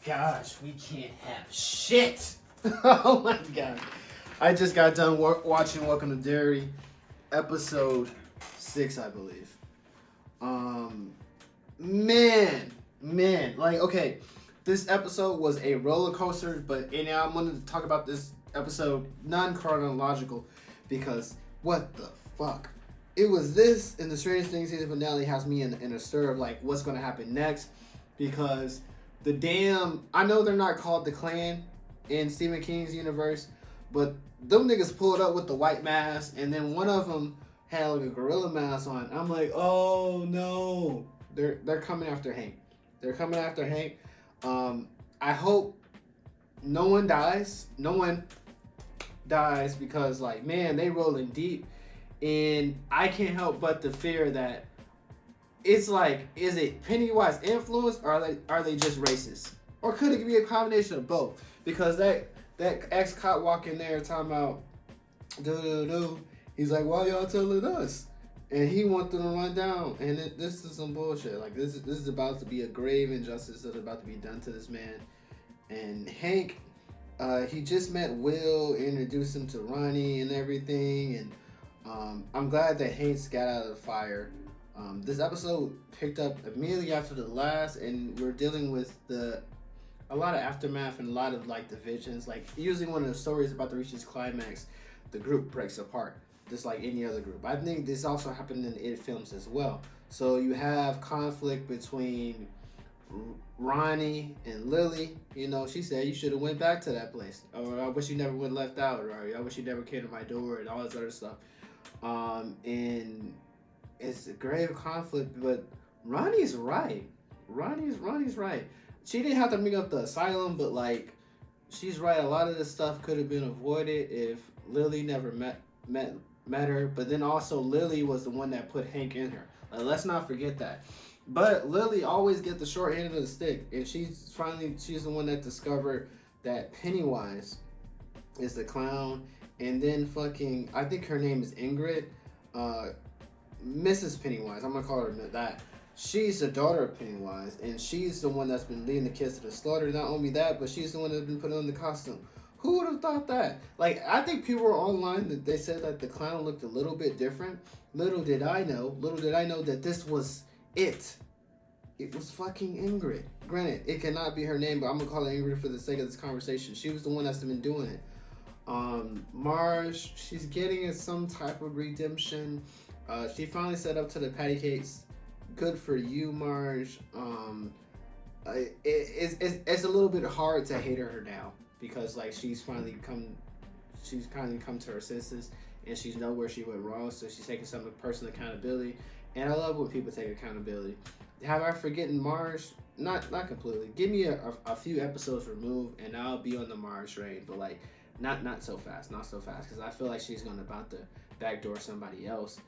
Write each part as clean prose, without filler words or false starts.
gosh, we can't have shit. Oh my god. I just got done watching Welcome to Derry, episode 6, I believe. Man, like, okay, this episode was a roller coaster, but I'm going to talk about this episode non-chronological, because what the fuck? It was this, and the Stranger Things season finale has me in a stir of, like, what's going to happen next, because I know they're not called the Clan in Stephen King's universe, but them niggas pulled up with the white mask, and then one of them had like a gorilla mask on. I'm like, oh no, they're coming after Hank. They're coming after Hank. I hope no one dies. No one dies, because like, man, they rolling deep, and I can't help but to fear that it's like, is it Pennywise influence, or are they just racist, or could it be a combination of both? Because that ex-cop walking there talking about he's like, why y'all telling us? And he wants them to run down. And this is some bullshit. Like, this is about to be a grave injustice that's about to be done to this man. And Hank, he just met Will, introduced him to Ronnie and everything. And I'm glad that Hank's got out of the fire. This episode picked up immediately after the last, and we're dealing with a lot of aftermath and a lot of like divisions. Like, usually when a story is about to reach its climax, the group breaks apart, just like any other group. I think this also happened in It films as well. So you have conflict between Ronnie and Lily. You know, she said, you should have went back to that place, or I wish you never would have left out, or I wish you never came to my door, and all this other stuff. And it's a grave conflict, but Ronnie's right. Ronnie's right. She didn't have to bring up the asylum, but like, she's right. A lot of this stuff could have been avoided if Lily never met her. But then also, Lily was the one that put Hank in her. Let's not forget that. But Lily always gets the short end of the stick, and she's the one that discovered that Pennywise is the clown. And then fucking, I think her name is Ingrid, Mrs. Pennywise. I'm gonna call her that. She's the daughter of Pennywise, and she's the one that's been leading the kids to the slaughter. Not only that, but she's the one that's been putting on the costume. Who would have thought that? Like, I think people were online that they said that the clown looked a little bit different. Little did I know that this was it. It was fucking Ingrid. Granted, it cannot be her name, but I'm gonna call her Ingrid for the sake of this conversation. She was the one that's been doing it. Marge, she's getting some type of redemption. She finally set up to the patty cakes. Good for you, Marge. It's a little bit hard to hate her now, because like, she's kind of come to her senses, and she knows where she went wrong, so she's taking some personal accountability. And I love when people take accountability. Have I forgotten Marge? Not completely. Give me a few episodes removed, and I'll be on the Marge train. But like, not so fast, because I feel like she's about to backdoor somebody else.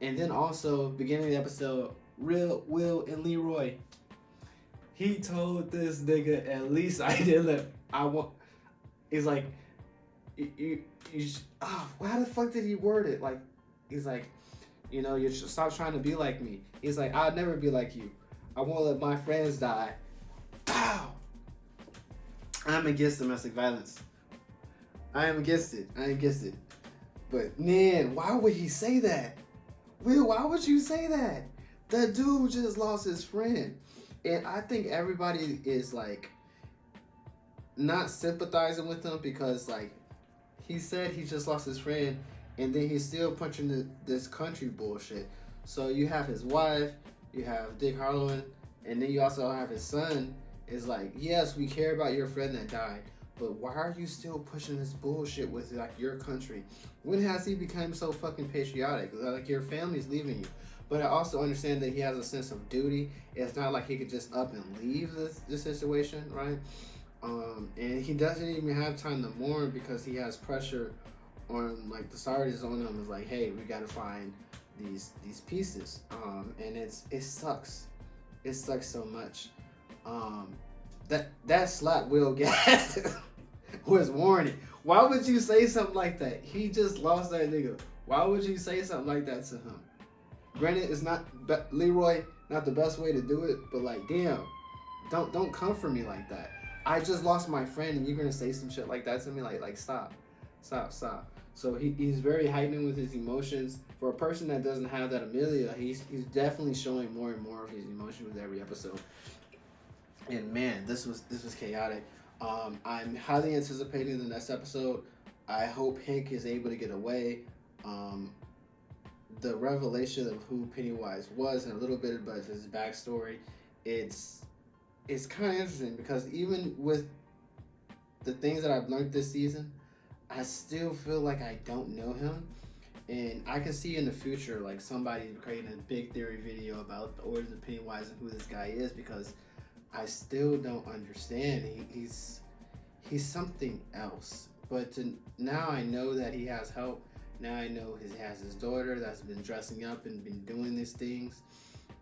And then also, beginning of the episode, Will and Leroy. He told this nigga, at least I did. He's like, how the fuck did he word it? Like, he's like, you know, you should stop trying to be like me. He's like, I'll never be like you. I won't let my friends die. Pow! I'm against domestic violence. I am against it. But man, why would he say that? Will, why would you say that? That dude just lost his friend. And I think everybody is like not sympathizing with him, because like, he said he just lost his friend, and then he's still punching this country bullshit. So you have his wife, you have Dick Harlow, and then you also have his son. Is like, yes, we care about your friend that died, but why are you still pushing this bullshit with like your country? When has he become so fucking patriotic? Like, your family's leaving you. But I also understand that he has a sense of duty. It's not like he could just up and leave this situation, right? And he doesn't even have time to mourn, because he has pressure on, like, the sergeants on him. Is like, hey, we gotta find these pieces. And it sucks. It sucks so much. That slap Will gas was warning. Why would you say something like that? He just lost that nigga. Why would you say something like that to him? Granted, it's not Leroy, not the best way to do it, but like, damn, Don't come for me like that. I just lost my friend, and you're gonna say some shit like that to me. Like stop, stop. So he's very heightened with his emotions. For a person that doesn't have that Amelia, he's definitely showing more and more of his emotion with every episode. And man, this was chaotic. I'm highly anticipating the next episode. I hope Hank is able to get away. Um, the revelation of who Pennywise was and a little bit about his backstory, it's kind of interesting because even with the things that I've learned this season, I still feel like I don't know him. And I can see in the future like somebody creating a big theory video about the origins of Pennywise and who this guy is, because I still don't understand. He's something else. But now I know that he has help. Now I know he has his daughter that's been dressing up and been doing these things.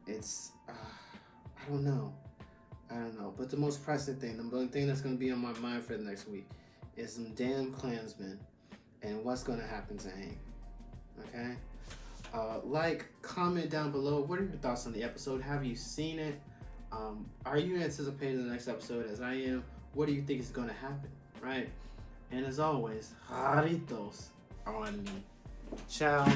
It's I don't know. But the most pressing thing, the only thing that's going to be on my mind for the next week, is some damn Klansmen and what's going to happen to Hank. Okay? Like, comment down below. What are your thoughts on the episode? Have you seen it? Are you anticipating the next episode as I am? What do you think is going to happen? Right? And as always, Jaritos on me. Ciao.